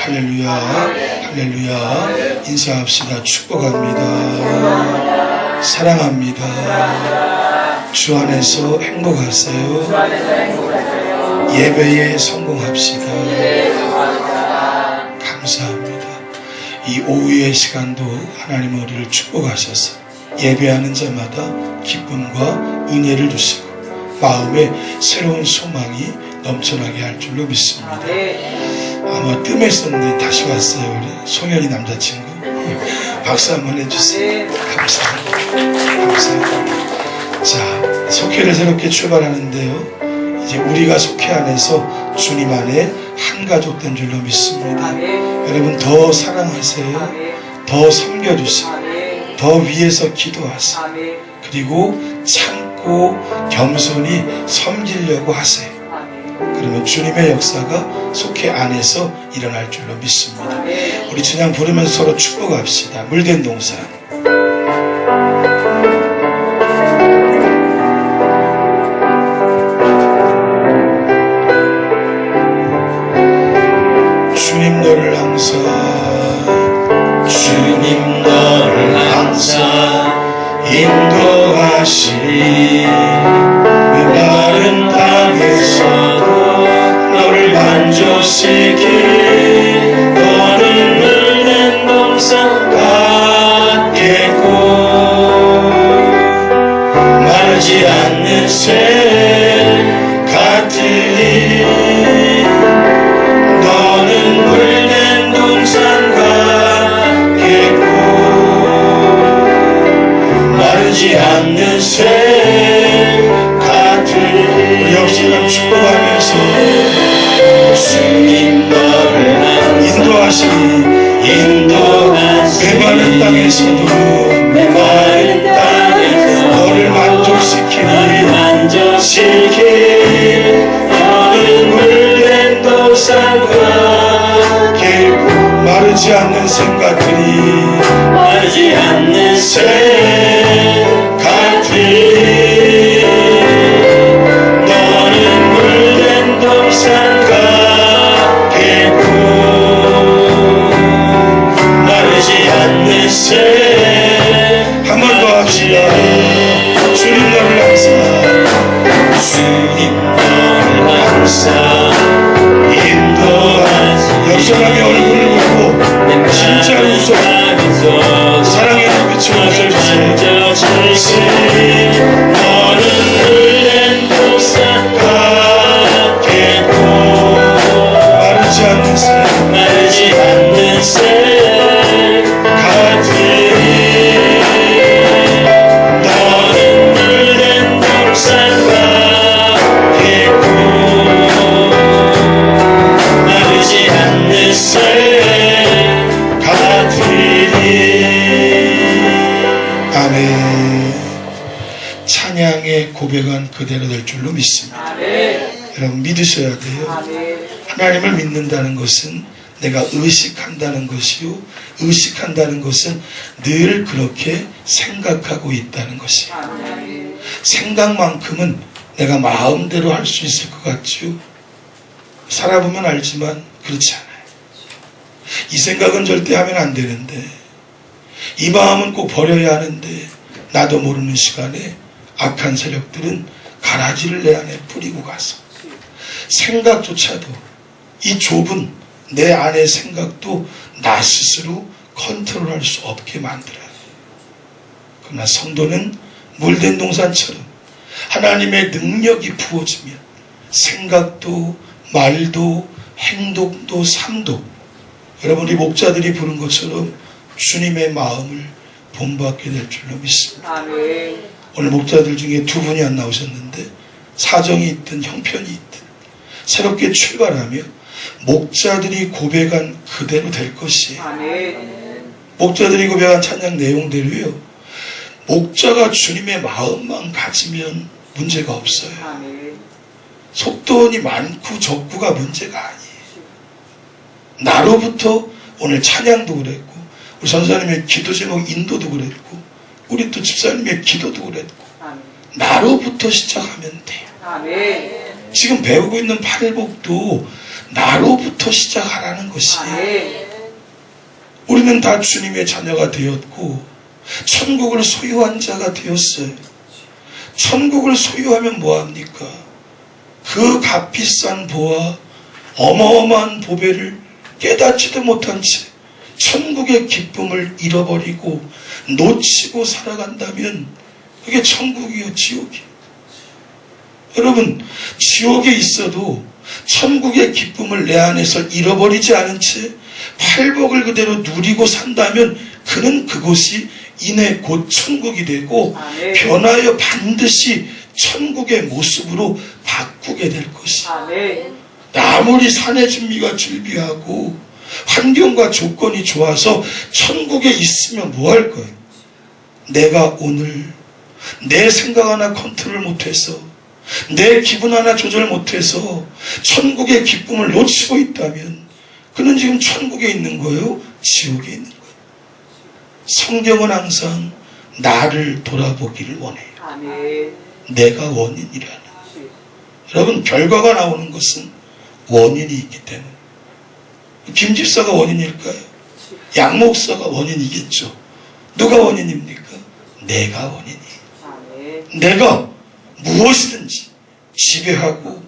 할렐루야, 할렐루야. 인사합시다. 축복합니다. 사랑합니다. 주 안에서 행복하세요. 예배에 성공합시다. 감사합니다. 이 오후의 시간도 하나님은 우리를 축복하셔서 예배하는 자마다 기쁨과 은혜를 주시고 마음에 새로운 소망이 넘쳐나게 할 줄로 믿습니다. 아마 뜸했었는데 다시 왔어요. 우리 송현이 남자친구. 박수 한번 해주세요. 감사합니다. 감사합니다. 자, 속회를 새롭게 출발하는데요. 이제 우리가 속회 안에서 주님 안에 한 가족 된 줄로 믿습니다. 여러분 더 사랑하세요. 더 섬겨주세요. 더 위에서 기도하세요. 그리고 참고 겸손히 섬기려고 하세요. 그러면 주님의 역사가 속회 안에서 일어날 줄로 믿습니다. 우리 찬양 부르면서 서로 축복합시다. 물된 동산. 주님 너를 항상 인도하시니 메마른 땅에서도 너를 만족시키 너는 물든 동산 같겠고 마르지 않는 새 같으니 너는 물든 동산 같겠고 마르지 않는 새 같으니 우리 없이는 축복하면서 주님 너를 인도하시니 메마른 땅에서도 너를 만족시키니 너는 물된 동산과 길고 마르지 않는 샘 같으니 마르지 않는 샘 같으니 너는 물된 동산과 않는 샘 한 번 더 합시다. 주님 너를 항상 인도하시니 옆 사람의 얼굴을 보고 진짜로 웃어주세요. 사랑의 눈빛으로 웃어주세요. 너는 물된 동산 같겠고 마르지 않는 샘 찬양의 고백은 그대로 될 줄로 믿습니다. 여러분 믿으셔야 돼요. 하나님을 믿는다는 것은 내가 의식한다는 것이요, 의식한다는 것은 늘 그렇게 생각하고 있다는 것이에요. 생각만큼은 내가 마음대로 할 수 있을 것 같지요. 살아보면 알지만 그렇지 않아요. 이 생각은 절대 하면 안 되는데, 이 마음은 꼭 버려야 하는데, 나도 모르는 시간에 악한 세력들은 가라지를 내 안에 뿌리고 가서 생각조차도, 이 좁은 내 안의 생각도 나 스스로 컨트롤할 수 없게 만들어요. 그러나 성도는 물된 동산처럼 하나님의 능력이 부어지면 생각도 말도 행동도 삶도 여러분이 목자들이 부른 것처럼 주님의 마음을 본받게 될 줄로 믿습니다. 아멘. 오늘 목자들 중에 두 분이 안 나오셨는데 사정이 있든 형편이 있든 새롭게 출발하며 목자들이 고백한 그대로 될 것이에요. 아멘. 목자들이 고백한 찬양 내용대로요. 목자가 주님의 마음만 가지면 문제가 없어요. 아멘. 속돈이 많고 적고가 문제가 아니에요. 나로부터 오늘 찬양도 그랬고 우리 전사님의 기도 제목 인도도 그랬고 우리 또 집사님의 기도도 그랬고 아멘. 나로부터 시작하면 돼요. 아멘. 지금 배우고 있는 팔복도 나로부터 시작하라는 것이에요. 우리는 다 주님의 자녀가 되었고 천국을 소유한 자가 되었어요. 천국을 소유하면 뭐합니까? 그 값비싼 보화, 어마어마한 보배를 깨닫지도 못한 채 천국의 기쁨을 잃어버리고 놓치고 살아간다면 그게 천국이요 지옥이요. 여러분, 지옥에 있어도 천국의 기쁨을 내 안에서 잃어버리지 않은 채 팔복을 그대로 누리고 산다면 그는 그곳이 이내 곧 천국이 되고 변하여 반드시 천국의 모습으로 바꾸게 될 것이다. 아무리 산의 진미가 즐비하고 환경과 조건이 좋아서 천국에 있으면 뭐 할 거예요? 내가 오늘 내 생각 하나 컨트롤 못해서 내 기분 하나 조절 못해서 천국의 기쁨을 놓치고 있다면 그는 지금 천국에 있는 거예요? 지옥에 있는 거예요? 성경은 항상 나를 돌아보기를 원해요. 내가 원인이라는. 여러분, 결과가 나오는 것은 원인이 있기 때문에. 김 집사가 원인일까요? 양 목사가 원인이겠죠. 누가 원인입니까? 내가 원인이에요. 내가 무엇이든지 지배하고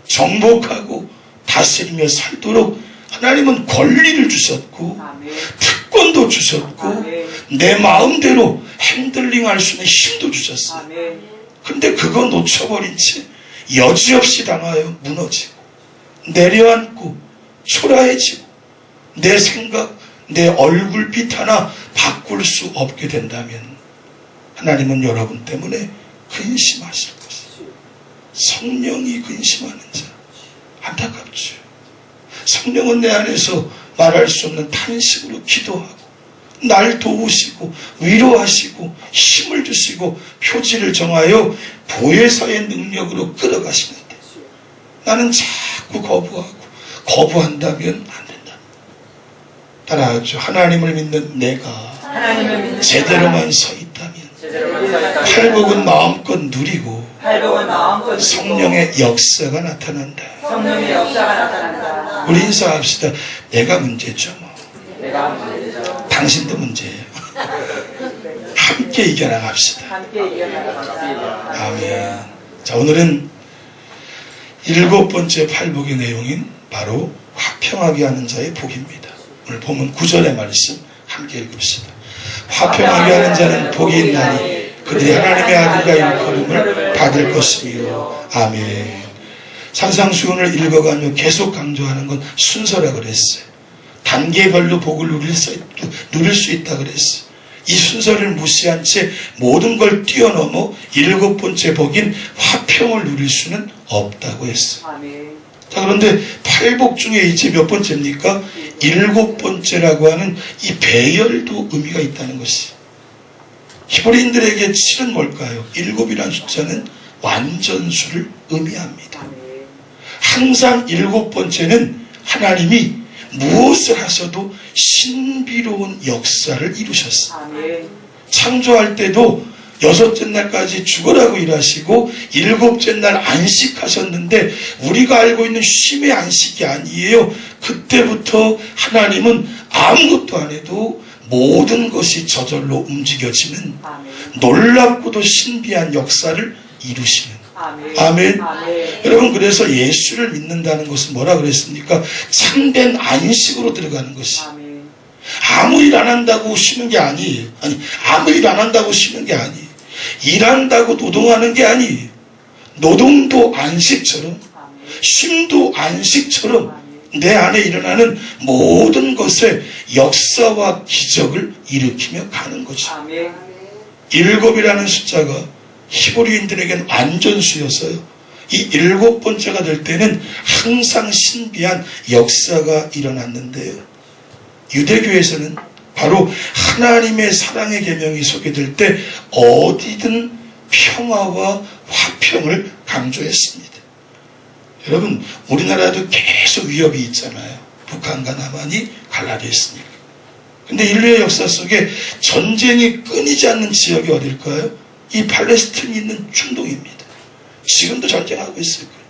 정복하고 다스리며 살도록 하나님은 권리를 주셨고 특권도 주셨고 내 마음대로 핸들링할 수 있는 힘도 주셨어요. 근데 그거 놓쳐버린 채 여지없이 당하여 무너지고 내려앉고 초라해지고 내 생각, 내 얼굴빛 하나 바꿀 수 없게 된다면 하나님은 여러분 때문에 근심하실 것이에요. 성령이 근심하는 자, 안타깝죠. 성령은 내 안에서 말할 수 없는 탄식으로 기도하고 날 도우시고 위로하시고 힘을 주시고 표지를 정하여 보혜사의 능력으로 끌어가시는데 나는 자꾸 거부한다면 안 된다. 따라하죠. 하나님을 믿는 내가 제대로만 서 있다면 팔복은 마음껏 누리고 성령의 역사가 나타난다. 우리 인사합시다. 내가 문제죠. 당신도 문제예요. 함께 이겨나갑시다. 아멘. 자, 오늘은 7번째 팔복의 내용인 바로 화평하게 하는 자의 복입니다. 오늘 본문 9절의 말씀 함께 읽읍시다. 화평하게 하는 자는 복이 있나니 그들이 하나님의 아들과 일컬음을 받을 것이며. 아멘. 산상수훈을 읽어가며 계속 강조하는 건 순서라 그랬어요. 단계별로 복을 누릴 수 있다 그랬어요. 이 순서를 무시한 채 모든 걸 뛰어넘어 7번째 복인 화평을 누릴 수는 없다고 했어요. 자, 그런데 팔복 중에 이제 몇 번째입니까? 7번째라고 하는 이 배열도 의미가 있다는 것이. 히브리인들에게 7은 뭘까요? 7이라는 숫자는 완전수를 의미합니다. 항상 7번째는 하나님이 무엇을 하셔도 신비로운 역사를 이루셨어요. 창조할 때도 6째 날까지 죽으라고 일하시고 7째 날 안식하셨는데 우리가 알고 있는 쉼의 안식이 아니에요. 그때부터 하나님은 아무것도 안 해도 모든 것이 저절로 움직여지는 놀랍고도 신비한 역사를 이루시는. 아멘. 여러분, 그래서 예수를 믿는다는 것은 뭐라 그랬습니까? 참된 안식으로 들어가는 것이. 아무 일 안 한다고 쉬는 게 아니에요. 아무 일 안 한다고 쉬는 게 아니에요. 일한다고 노동하는 게 아니에요. 노동도 안식처럼, 쉼도 안식처럼 내 안에 일어나는 모든 것에 역사와 기적을 일으키며 가는 거죠. 7이라는 숫자가 히브리인들에게는 완전수였어요. 이 7번째가 될 때는 항상 신비한 역사가 일어났는데요. 유대교에서는 바로 하나님의 사랑의 계명이 소개될 때 어디든 평화와 화평을 강조했습니다. 여러분, 우리나라도 계속 위협이 있잖아요. 북한과 남한이 갈라졌으니까. 근데 인류의 역사 속에 전쟁이 끊이지 않는 지역이 어딜까요? 이 팔레스틴이 있는 중동입니다. 지금도 전쟁하고 있을 거예요.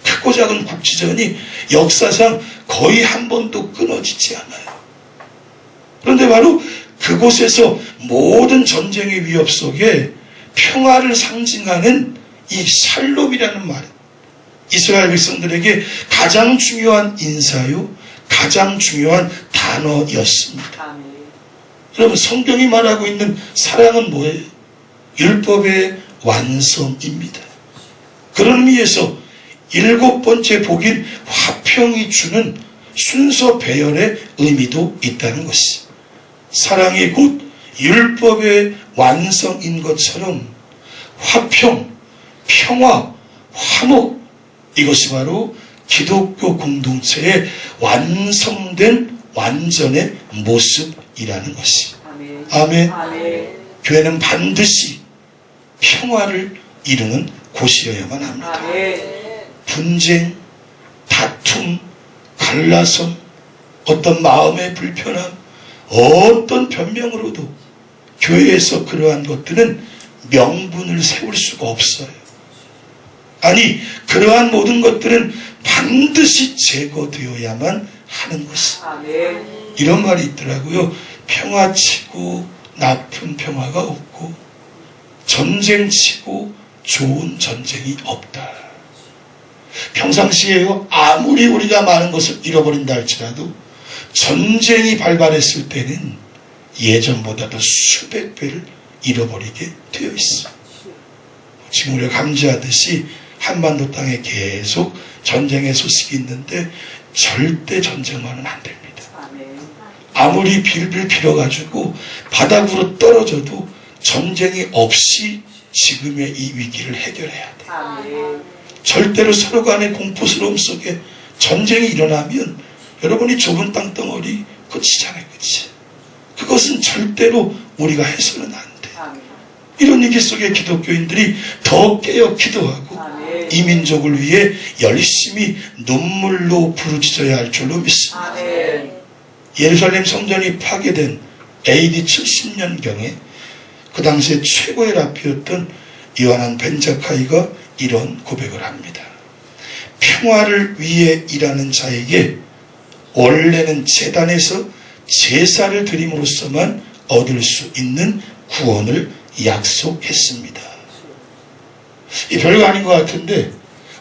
크고 작은 국지전이 역사상 거의 한 번도 끊어지지 않아요. 그런데 바로 그곳에서 모든 전쟁의 위협 속에 평화를 상징하는 이 샬롬이라는 말, 이스라엘 백성들에게 가장 중요한 인사요, 가장 중요한 단어였습니다. 여러분, 성경이 말하고 있는 사랑은 뭐예요? 율법의 완성입니다. 그런 의미에서 7번째 복인 화평이 주는 순서 배열의 의미도 있다는 것이, 사랑이 곧 율법의 완성인 것처럼 화평, 평화, 화목, 이것이 바로 기독교 공동체의 완성된 완전의 모습이라는 것이. 아멘. 교회는 반드시 평화를 이루는 곳이어야만 합니다. 분쟁, 다툼, 갈라섬, 어떤 마음의 불편함, 어떤 변명으로도 교회에서 그러한 것들은 명분을 세울 수가 없어요. 아니, 그러한 모든 것들은 반드시 제거되어야만 하는 것이. 이런 말이 있더라고요. 평화치고 나쁜 평화가 없고, 전쟁치고 좋은 전쟁이 없다. 평상시에요, 아무리 우리가 많은 것을 잃어버린다 할지라도 전쟁이 발발했을 때는 예전보다도 수백 배를 잃어버리게 되어 있어. 지금 우리가 감지하듯이 한반도 땅에 계속 전쟁의 소식이 있는데 절대 전쟁만은 안 됩니다. 아무리 빌빌 빌어가지고 바닥으로 떨어져도 전쟁이 없이 지금의 이 위기를 해결해야 돼. 절대로 서로 간의 공포스러움 속에 전쟁이 일어나면 여러분이 좁은 땅덩어리 끝이잖아요. 끝이. 그것은 절대로 우리가 해서는 안 돼. 이런 위기 속에 기독교인들이 더 깨어 기도하고 이 민족을 위해 열심히 눈물로 부르짖어야 할 줄로 믿습니다. 예루살렘 성전이 파괴된 AD 70년경에 그 당시에 최고의 라피였던 요하난 벤자카이가 이런 고백을 합니다. 평화를 위해 일하는 자에게 원래는 제단에서 제사를 드림으로써만 얻을 수 있는 구원을 약속했습니다. 이 별거 아닌 것 같은데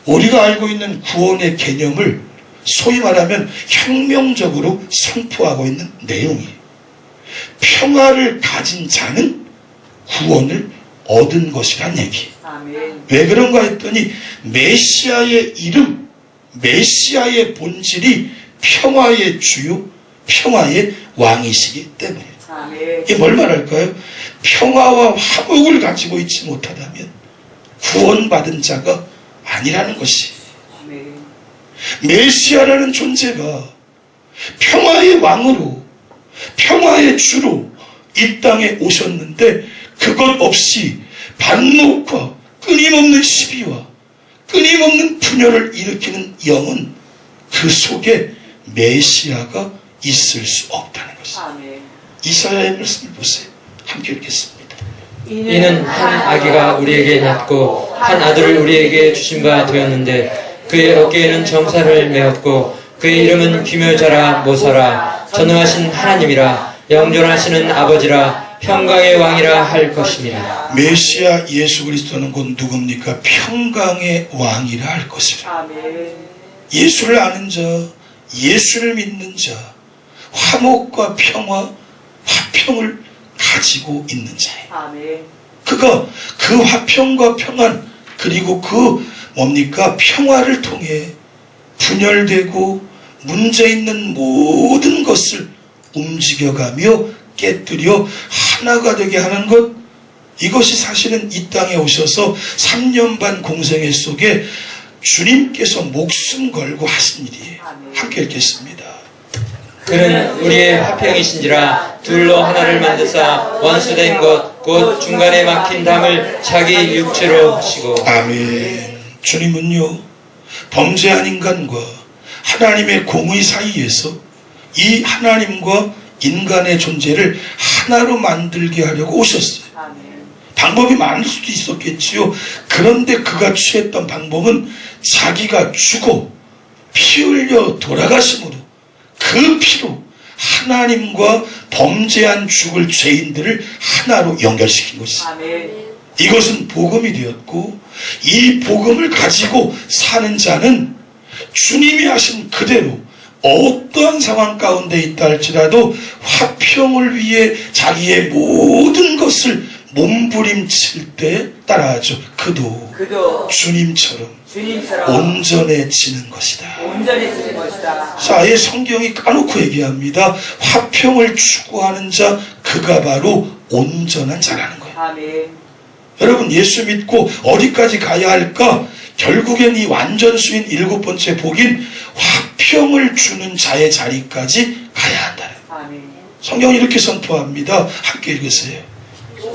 우리가 알고 있는 구원의 개념을 소위 말하면 혁명적으로 선포하고 있는 내용이에요. 평화를 가진 자는 구원을 얻은 것이란 얘기. 왜 그런가 했더니 메시아의 이름, 메시아의 본질이 평화의 주요, 평화의 왕이시기 때문에. 이게 뭘 말할까요? 평화와 화목을 가지고 있지 못하다면 구원받은 자가 아니라는 것이. 메시아라는 존재가 평화의 왕으로, 평화의 주로 이 땅에 오셨는데 그것 없이 반목과 끊임없는 시비와 끊임없는 분열을 일으키는 영은 그 속에 메시아가 있을 수 없다는 것입니다. 이사야의 말씀을 보세요. 함께 읽겠습니다. 이는 한 아기가 우리에게 낳고 한 아들을 우리에게 주신 바 되었는데 그의 어깨에는 정사를 메었고 그의 이름은 기묘자라 모사라 전능하신 하나님이라 영존하시는 아버지라 평강의 왕이라 할 것입니다. 메시아 예수 그리스도는 곧 누굽니까? 평강의 왕이라 할 것이라. 예수를 아는 자, 예수를 믿는 자, 화목과 평화, 화평을 가지고 있는 자예요. 그가 그 화평과 평안, 그리고 그 뭡니까? 평화를 통해 분열되고 문제 있는 모든 것을 움직여가며 깨뜨려 하나가 되게 하는 것, 이것이 사실은 이 땅에 오셔서 3년 반 공생애 속에 주님께서 목숨 걸고 하신 일이에요. 함께 읽겠습니다. 그는 우리의 화평이신지라 둘로 하나를 만드사 원수된 것 곧 중간에 막힌 담을 자기 육체로 하시고. 아멘. 주님은요, 범죄한 인간과 하나님의 공의 사이에서 이 하나님과 인간의 존재를 하나로 만들게 하려고 오셨어요. 방법이 많을 수도 있었겠지요. 그런데 그가 취했던 방법은 자기가 죽어 피 흘려 돌아가심으로 그 피로 하나님과 범죄한 죽을 죄인들을 하나로 연결시킨 것이죠. 아멘. 이것은 복음이 되었고, 이 복음을 가지고 사는 자는 주님이 하신 그대로 어떠한 상황 가운데 있다 할지라도 화평을 위해 자기의 모든 것을 몸부림칠 때 따라하죠. 그도 주님처럼 온전해지는 것이다. 온전해지는 것이다. 자, 아예 성경이 까놓고 얘기합니다. 화평을 추구하는 자, 그가 바로 온전한 자라는 거예요. 아멘. 여러분, 예수 믿고 어디까지 가야 할까? 결국엔 이 완전수인 7번째 복인 화평을 주는 자의 자리까지 가야 한다는 거예요. 아멘. 성경이 이렇게 선포합니다. 함께 읽으세요.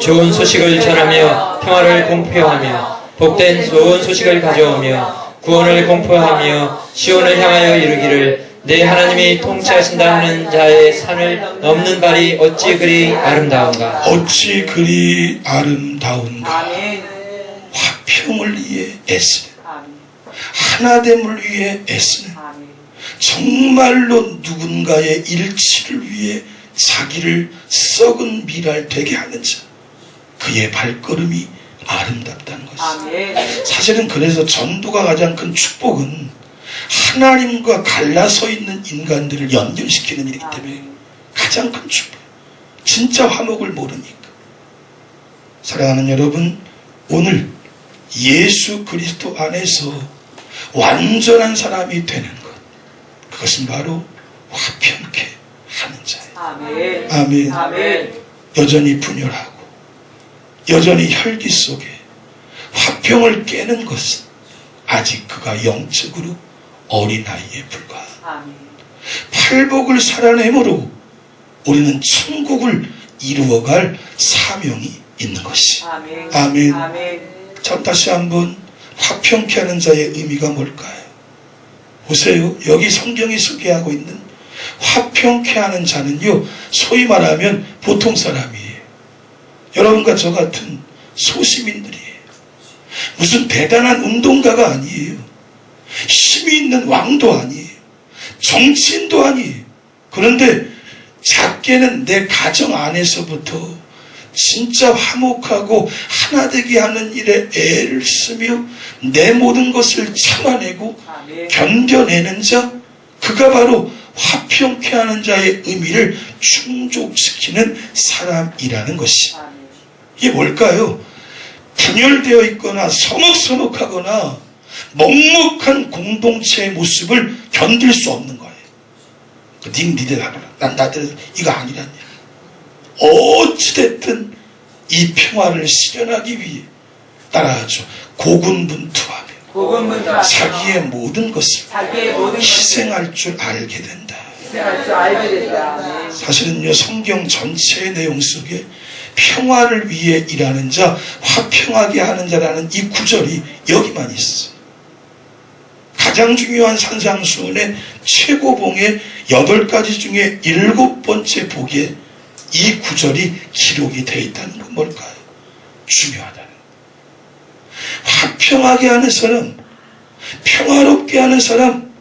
좋은 소식을 전하며 평화를 공표하며 복된 좋은 소식을 가져오며 구원을 공포하며 시온을 향하여 이르기를 내 하나님이 통치하신다 하는 자의 산을 넘는 발이 어찌 그리 아름다운가. 어찌 그리 아름다운가. 아멘. 화평을 위해 애쓰는, 아멘. 하나됨을 위해 애쓰는, 아멘. 정말로 누군가의 일치를 위해 자기를 썩은 미랄 되게 하는 자, 그의 발걸음이 아름답다는 것이죠. 아멘. 사실은 그래서 전도가 가장 큰 축복은 하나님과 갈라서 있는 인간들을 연결시키는 일이기 때문에 가장 큰 축복. 진짜 화목을 모르니까. 사랑하는 여러분, 오늘 예수 그리스도 안에서 완전한 사람이 되는 것, 그것은 바로 화평케 하는 자예요. 아멘. 아멘. 아멘. 여전히 분열하고 여전히 혈기 속에 화평을 깨는 것은 아직 그가 영적으로 어린아이에 불과합니다. 아멘. 팔복을 살아내므로 우리는 천국을 이루어갈 사명이 있는 것이. 아멘. 아멘. 아멘. 자, 다시 한번 화평케 하는 자의 의미가 뭘까요? 보세요. 여기 성경이 소개하고 있는 화평케 하는 자는요, 소위 말하면 보통 사람이에요. 여러분과 저 같은 소시민들이에요. 무슨 대단한 운동가가 아니에요. 힘이 있는 왕도 아니에요. 정치인도 아니에요. 그런데 작게는 내 가정 안에서부터 진짜 화목하고 하나 되게 하는 일에 애를 쓰며 내 모든 것을 참아내고 아멘. 견뎌내는 자, 그가 바로 화평케 하는 자의 의미를 충족시키는 사람이라는 것이. 아멘. 이게 뭘까요? 분열되어 있거나 서먹서먹하거나 먹먹한 공동체의 모습을 견딜 수 없는 거예요. 니들 하라, 난 나들 이거 아니란 얘기. 어찌됐든 이 평화를 실현하기 위해 따라하죠. 고군분투하며 자기의 모든 것을 희생할 줄 알게 된다. 희생할 줄 알게 된다. 아멘. 사실은요, 성경 전체의 내용 속에 평화를 위해 일하는 자, 화평하게 하는 자라는 이 구절이 여기만 있어요. 가장 중요한 산상수훈의 최고봉의 8가지 중에 7번째 복에 이 구절이 기록이 되어 있다는 건 뭘까요? 중요하다는. 화평하게 하는 사람, 평화롭게 하는 사람,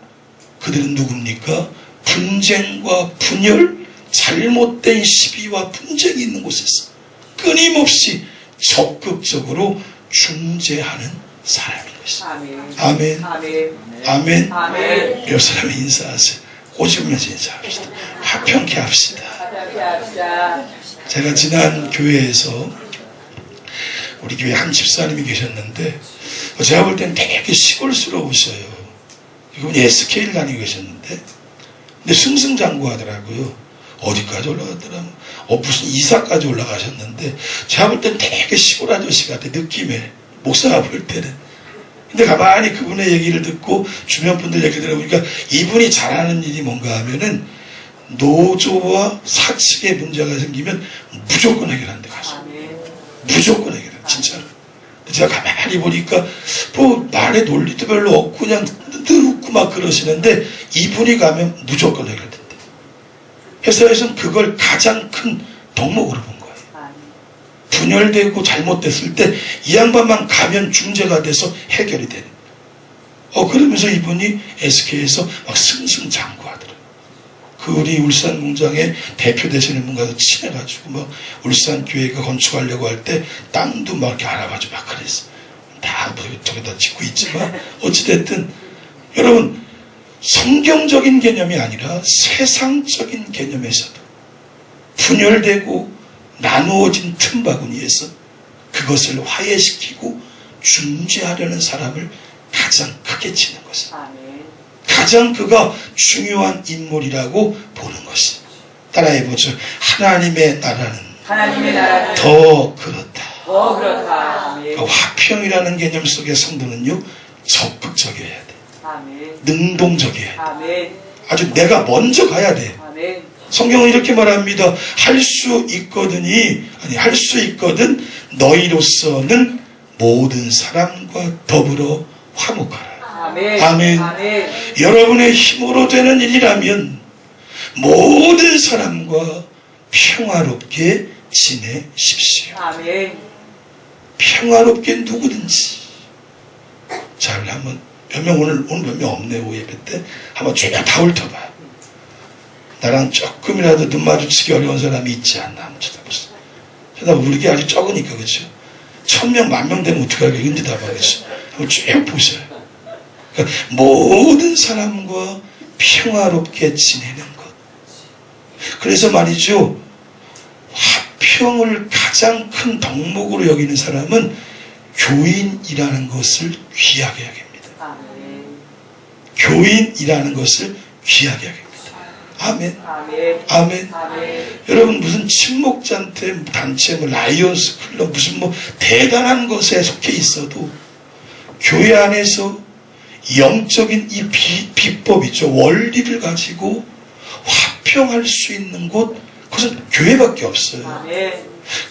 그들은 누굽니까? 분쟁과 분열, 잘못된 시비와 분쟁이 있는 곳에서 끊임없이 적극적으로 중재하는 사람인 것입니다. 아멘. 아멘. 아멘. 아멘. 아멘. 요 사람이 인사하세요. 꼬집으면서 인사합시다. 화평케 합시다. 화평케 합시다. 제가 지난 교회에서 우리 교회 한 집사님이 계셨는데, 제가 볼 땐 되게 시골스러우셔요. 이분이 SK를 다니고 계셨는데, 근데 승승장구하더라고요. 어디까지 올라갔더라? 무슨 이사까지 올라가셨는데, 제가 볼 땐 되게 시골 아저씨 같아, 느낌에. 목사가 볼 때는. 근데 가만히 그분의 얘기를 듣고 주변 분들 얘기를 들어보니까 이분이 잘하는 일이 뭔가 하면은 노조와 사측에 문제가 생기면 무조건 해결한대 가서. 아멘. 무조건 해결해, 진짜로. 제가 가만히 보니까 뭐 말에 논리도 별로 없고 그냥 늘 웃고 막 그러시는데 이분이 가면 무조건 해결된대. 회사에서는 그걸 가장 큰 덕목으로 본 거예요. 아멘. 분열되고 잘못됐을 때 이 양반만 가면 중재가 돼서 해결이 되는. 그러면서 이분이 SK에서 막 승승장구하더라고요. 그 우리 울산 공장에 대표 되시는 분과도 친해가지고 막 울산 교회가 건축하려고 할 때 땅도 막 이렇게 알아가지고 막 그랬어. 다 저기다 짓고 있지만 어찌됐든 여러분 성경적인 개념이 아니라 세상적인 개념에서도 분열되고 나누어진 틈바구니에서 그것을 화해시키고 중재하려는 사람을 가장 크게 치는 것은 아멘. 가장 그가 중요한 인물이라고 보는 것이. 따라해보죠. 하나님의 나라는 더 그렇다. 그렇다. 아멘. 화평이라는 개념 속의 성도는요 적극적이어야 돼. 아멘. 능동적이어야 돼. 아멘. 아주 내가 먼저 가야 돼. 아멘. 성경은 이렇게 말합니다. 할 수 있거든 너희로서는 모든 사람과 더불어 화목하라. 아멘. 아멘. 아멘. 여러분의 힘으로 되는 일이라면 모든 사람과 평화롭게 지내십시오. 아멘. 평화롭게 누구든지. 자, 우리 한번 몇 명 오늘 몇 명 없네. 오 예배 때 한번 쭉 다 훑어봐요. 나랑 조금이라도 눈 마주치기 어려운 사람이 있지 않나 한번 쳐다보세요. 쳐다보면 우리 게 아주 적으니까 그렇죠. 1000명, 10,000명 되면 어떡하게 인지 다 봐야겠어. 한번 쭉 보세요. 그러니까 모든 사람과 평화롭게 지내는 것. 그래서 말이죠. 화평을 가장 큰 덕목으로 여기는 사람은 교인이라는 것을 귀하게 여깁니다. 아멘. 교인이라는 것을 귀하게 여깁니다. 아멘. 아멘. 아멘. 아멘. 여러분 무슨 친목자한테 단체 라이온스 클럽 무슨 대단한 것에 속해 있어도 교회 안에서 영적인 이 비법이죠. 원리를 가지고 화평할 수 있는 곳 그것은 교회밖에 없어요. 아멘.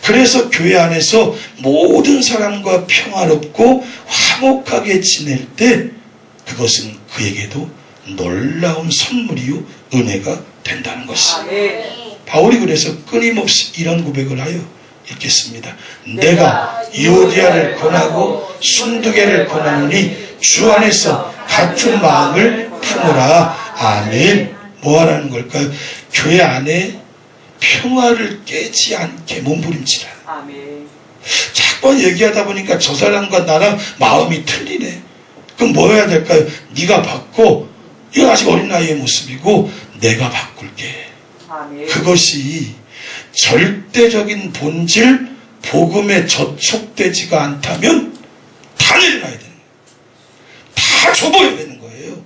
그래서 교회 안에서 모든 사람과 평화롭고 화목하게 지낼 때 그것은 그에게도 놀라운 선물이요 은혜가 된다는 것이. 아멘. 바울이 그래서 끊임없이 이런 고백을 하여 읽겠습니다. 내가 유오디아를 권하고 순두개를 권하노니 주 안에서 같은 마음을 품으라. 아멘. 뭐 하라는 걸까요? 교회 안에 평화를 깨지 않게 몸부림치라. 아멘. 자꾸 얘기하다 보니까 저 사람과 나랑 마음이 틀리네. 그럼 뭐 해야 될까요? 네가 바꿔. 이건 아직 어린 나이의 모습이고 내가 바꿀게. 아멘. 그것이 절대적인 본질 복음에 저촉되지가 않다면 다 내려놔야 되는 거예요. 다 줘버려야 되는 거예요.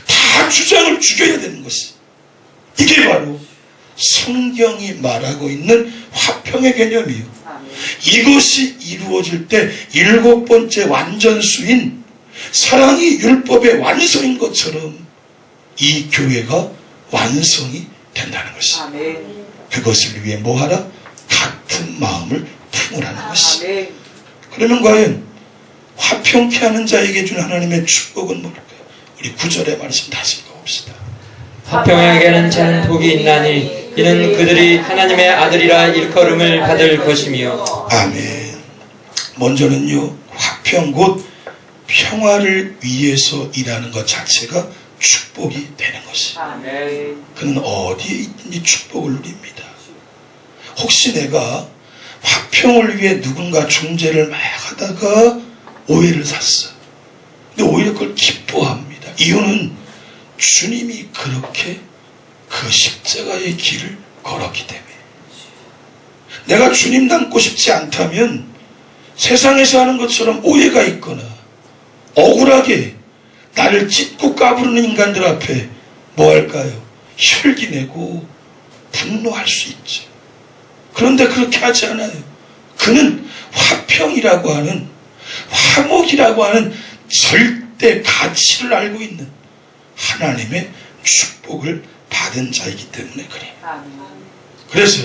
다 주장을 죽여야 되는 것이. 이게 바로 성경이 말하고 있는 화평의 개념이에요. 아멘. 이것이 이루어질 때 7번째 완전수인 사랑이 율법의 완성인 것처럼 이 교회가 완성이 된다는 것이. 아멘. 그것을 위해 뭐하라? 같은 마음을 품으라는 것이. 아멘. 그러면 과연 화평케 하는 자에게 준 하나님의 축복은 뭘까요? 우리 9절의 말씀 다시 읽어봅시다. 화평에게는 참 복이 있나니 이는 그들이 하나님의 아들이라 일컬음을 받을 것이며. 아멘. 먼저는요, 화평 곧 평화를 위해서 일하는 것 자체가 축복이 되는 것이. 아멘. 그는 어디에 있든지 축복을 누립니다. 혹시 내가 화평을 위해 누군가 중재를 막 하다가 오해를 샀어. 근데 오히려 그걸 기뻐합니다. 이유는 주님이 그렇게 그 십자가의 길을 걸었기 때문에. 내가 주님 닮고 싶지 않다면 세상에서 하는 것처럼 오해가 있거나 억울하게 나를 찢고 까부르는 인간들 앞에 뭐 할까요? 혈기내고 분노할 수 있죠. 그런데 그렇게 하지 않아요. 그는 화평이라고 하는, 화목이라고 하는 절대 가치를 알고 있는 하나님의 축복을 받은 자이기 때문에 그래요. 아멘. 그래서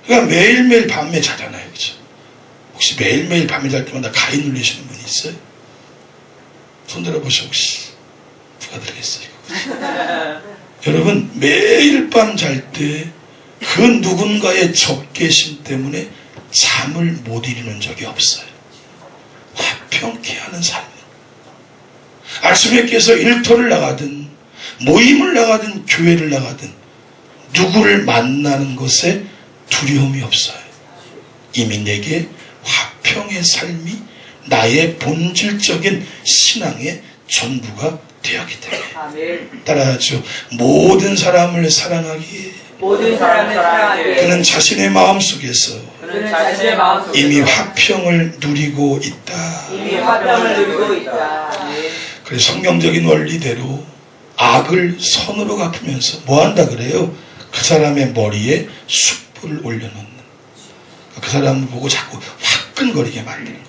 그러니까 매일매일 밤에 자잖아요. 그죠? 혹시 매일매일 밤에 잘 때마다 가위 눌리시는 분이 있어요? 손 들어보시오. 혹시 누가 들겠어요? 여러분 매일 밤 잘 때 그 누군가의 적개심 때문에 잠을 못 이루는 적이 없어요. 화평케 하는 삶은 아침에 깨서 일터를 나가든 모임을 나가든 교회를 나가든 누구를 만나는 것에 두려움이 없어요. 이미 내게 화평의 삶이 나의 본질적인 신앙의 전부가 되었기 때문에. 아멘. 따라하죠. 모든 사람을 사랑하기에 모든 사람을 사랑하게 그는 자신의 마음속에서 그는 자신의 마음속에 이미 화평을 누리고 있다. 이미 화평을 누리고 있다. 아멘. 그래서 성경적인 원리대로 악을 선으로 갚으면서 뭐 한다 그래요? 그 사람의 머리에 숯불을 올려놓는, 그 사람을 보고 자꾸 화끈거리게 만드는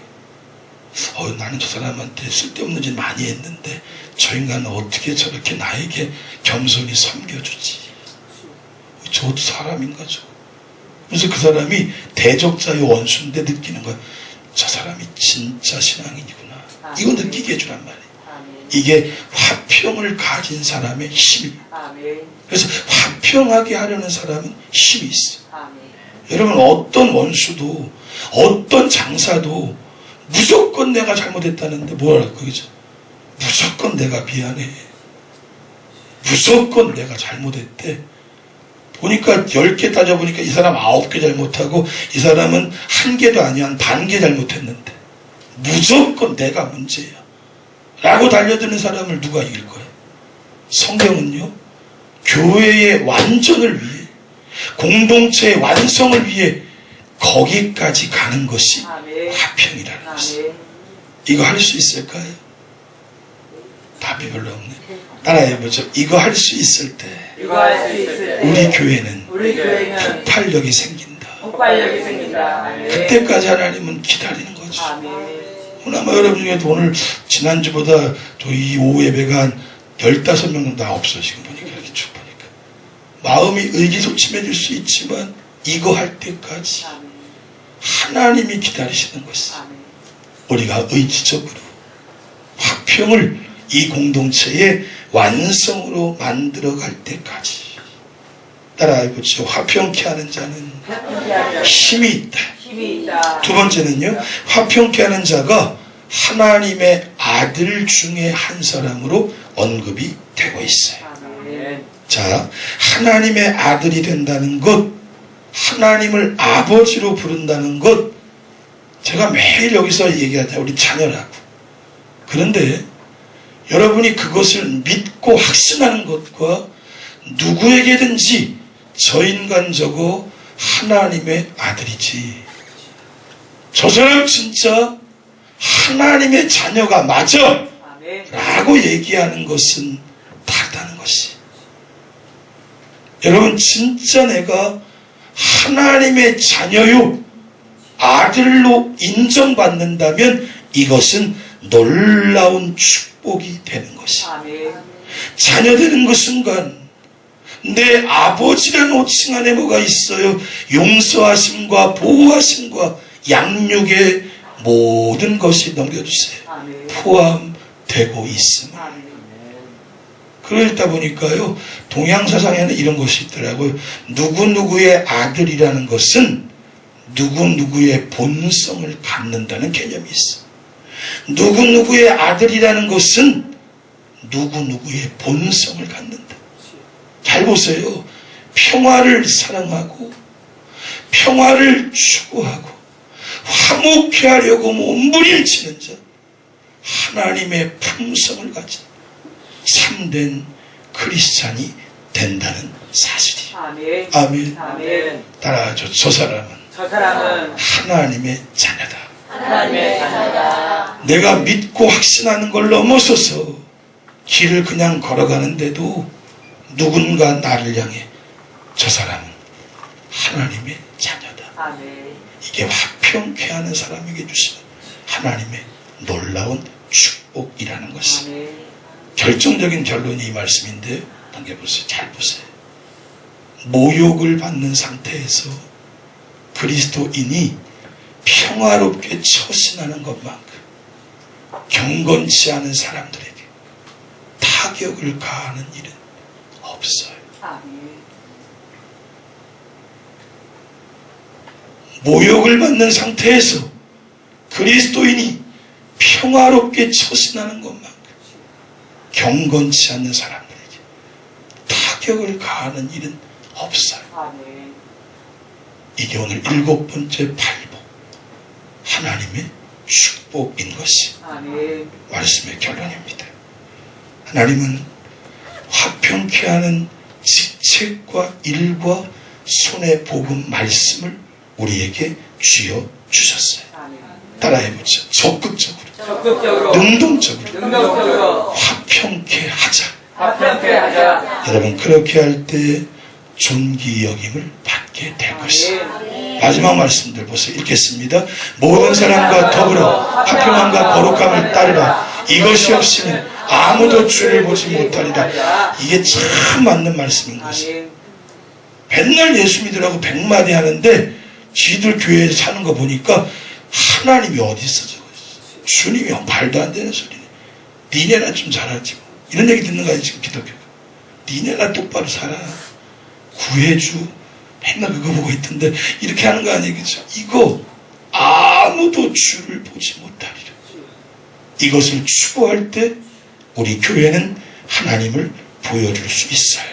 거예요. 나는 저 사람한테 쓸데없는 짓 많이 했는데 저 인간은 어떻게 저렇게 나에게 겸손히 섬겨주지? 저도 사람인가 저? 그래서 그 사람이 대적자의 원수인데 느끼는 거야. 저 사람이 진짜 신앙인이구나. 이거 느끼게 해주란 말이에요. 아멘. 이게 화평을 가진 사람의 힘입니다. 아멘. 그래서 화평하게 하려는 사람은 힘이 있어요. 아멘. 여러분, 어떤 원수도 어떤 장사도 무조건 내가 잘못했다는데 뭐랄까, 그죠? 무조건 내가 미안해. 무조건 내가 잘못했대. 보니까 10개 따져보니까 이 사람 9개 잘못하고 이 사람은 1개도 아니야, 한 반 개 잘못했는데 무조건 내가 문제야 라고 달려드는 사람을 누가 이길 거예요? 성경은요, 교회의 완전을 위해, 공동체의 완성을 위해 거기까지 가는 것이 아멘. 화평이라는 것이에요. 아멘. 이거 할 수 있을까요? 답이 별로 없네. 따라해보죠. 이거 할 수 있을 때 이거 할 수 있을 때 우리 교회는 우리 교회는 폭발력이 생긴다. 폭발력이 생긴다. 아멘. 그때까지 하나님은 기다리는 거죠. 아멘. 아마 여러분 중에도 오늘 지난주보다 이 오후 예배가 한 15명 정도 없어. 지금 보니까 이렇게 쭉 보니까 마음이 의기소침해질 수 있지만 이거 할 때까지 아멘. 하나님이 기다리시는 것이, 아멘. 우리가 의지적으로 화평을 이 공동체의 완성으로 만들어갈 때까지. 따라해보죠. 화평케 하는 자는 힘이 있다. 힘이 있다. 두 번째는요, 화평케 하는 자가 하나님의 아들 중에 한 사람으로 언급이 되고 있어요. 아멘. 자, 하나님의 아들이 된다는 것, 하나님을 아버지로 부른다는 것, 제가 매일 여기서 얘기하자, 우리 자녀라고. 그런데 여러분이 그것을 믿고 확신하는 것과 누구에게든지 저 인간 저거 하나님의 아들이지, 저 사람 진짜 하나님의 자녀가 맞아 아멘. 라고 얘기하는 것은 다르다는 것이, 여러분 진짜 내가 하나님의 자녀요, 아들로 인정받는다면 이것은 놀라운 축복이 되는 것이, 아멘. 자녀 되는 그 순간 내 아버지라는 호칭 안에 뭐가 있어요? 용서하심과 보호하심과 양육의 모든 것이 넘겨주세요. 아멘. 포함되고 있습니다. 아멘. 그러다 보니까요, 동양 사상에는 이런 것이 있더라고요. 누구누구의 아들이라는 것은 누구누구의 본성을 갖는다는 개념이 있어. 누구누구의 아들이라는 것은 누구누구의 본성을 갖는다. 잘 보세요. 평화를 사랑하고 평화를 추구하고 화목케 하려고 몸부림치는 자, 하나님의 품성을 가진 참된 크리스찬이 된다는 사실이에요. 아멘. 아멘. 아멘. 따라하죠. 저 사람은 저 사람은 하나님의 자녀다. 하나님의 자녀다. 내가 믿고 확신하는 걸 넘어서서 길을 그냥 걸어가는데도 누군가 나를 향해 저 사람은 하나님의 자녀다. 아멘. 이게 화평케 하는 사람에게 주시는 하나님의 놀라운 축복이라는 것이, 아멘. 결정적인 결론이 이 말씀인데, 당겨보세요. 잘 보세요. 모욕을 받는 상태에서 그리스도인이 평화롭게 처신하는 것만큼 경건치 않은 사람들에게 타격을 가하는 일은 없어요. 아멘. 모욕을 받는 상태에서 그리스도인이 평화롭게 처신하는 것만큼 경건치 않는 사람들에게 타격을 가하는 일은 없어요. 아멘. 이게 오늘 7번째 팔복, 하나님의 축복인 것이 아멘. 말씀의 결론입니다. 하나님은 화평케 하는 지책과 일과 손의 복음 말씀을 우리에게 쥐어 주셨어요. 아멘. 따라해보죠. 적극적으로, 적극적으로, 능동적으로 능동적으로 화평케 하자. 화평케 하자. 여러분, 그렇게 할 때 존귀 여김을 받게 될 것이에요. 아멘. 마지막 말씀들 보세요. 읽겠습니다. 모든 사람과 더불어 화평함과 거룩함을 따르라. 이것이 없이는 아무도 주를 보지 못하리라. 이게 참 맞는 말씀인 것이에요. 아멘. 맨날 예수 믿으라고 100마디 하는데 지들 교회에서 사는 거 보니까 하나님이 어디 있어 저거. 주님이 말도 안 되는 소리네. 니네나 좀 잘하지 뭐. 이런 얘기 듣는 거 아니에요 지금 기독교가. 니네나 똑바로 살아. 구해주. 맨날 그거 보고 있던데 이렇게 하는 거 아니에요 그죠? 이거 아무도 주를 보지 못하리라. 이것을 추구할 때 우리 교회는 하나님을 보여줄 수 있어요.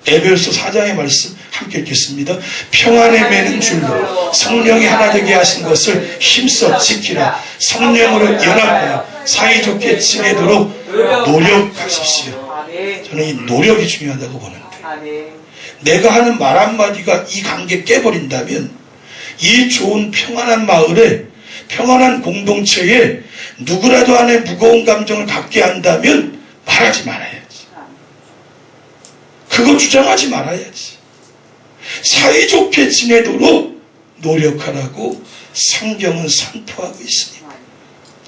에베소서 4장의 말씀 함께 읽겠습니다. 평안에 매는 줄로 성령이 하나 되게 하신 것을 힘써 지키라. 성령으로 연합하여 사이좋게 지내도록 노력하십시오. 아멘. 저는 이 노력이 중요하다고 보는데 아멘. 내가 하는 말 한마디가 이 관계 깨버린다면 이 좋은 평안한 마을에 평안한 공동체에 누구라도 안에 무거운 감정을 갖게 한다면 말하지 말아야지. 그거 주장하지 말아야지. 사이좋게 지내도록 노력하라고 성경은 선포하고 있으니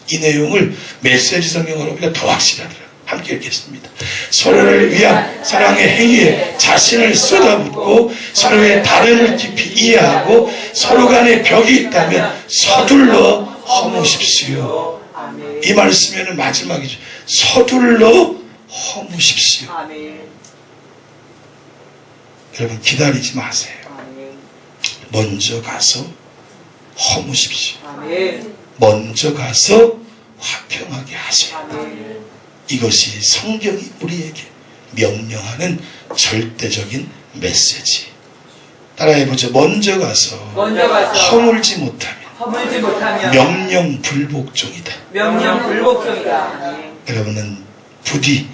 이 내용을 메시지 성경으로 우리가 더 확실하더라고요. 함께 읽겠습니다. 서로를 위한 사랑의 행위에 자신을 쏟아붓고 서로의 다름을 깊이 이해하고 서로 간에 벽이 있다면 서둘러 허무십시오. 아멘. 이 말씀에는 마지막이죠. 서둘러 허무십시오. 아멘. 여러분 기다리지 마세요. 아멘. 먼저 가서 허무십시오. 아멘. 먼저 가서 화평하게 하세요. 아멘. 이것이 성경이 우리에게 명령하는 절대적인 메시지. 따라해보죠. 먼저 가서 먼저 가서 허물지 못하면 허물지 못하면 명령 불복종이다. 명령 불복종이다. 아멘. 여러분은 부디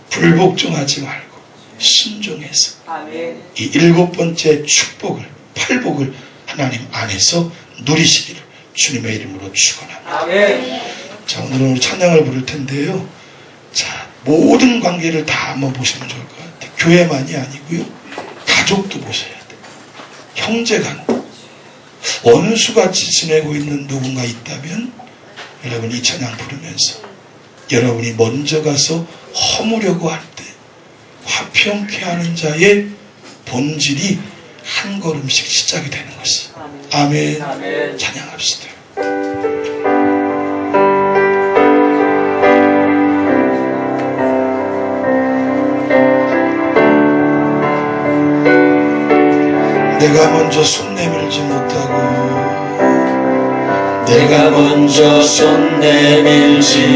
불복종하지 말고 순종해서 아멘. 이 7번째 축복을, 팔복을 하나님 안에서 누리시기를 주님의 이름으로 축원합니다. 아멘. 자, 오늘은 우리 찬양을 부를 텐데요. 자, 모든 관계를 다 한번 보시면 좋을 것 같아요. 교회만이 아니고요. 가족도 보셔야 돼요. 형제간도. 원수같이 지내고 있는 누군가 있다면 여러분 이 찬양 부르면서 여러분이 먼저 가서 허무려고 할 때 화평케 하는 자의 본질이 한 걸음씩 시작이 되는 것이. 아멘. 아멘. 찬양합시다. 내가 먼저 손 내밀지 못하고 내가 먼저 손 내밀지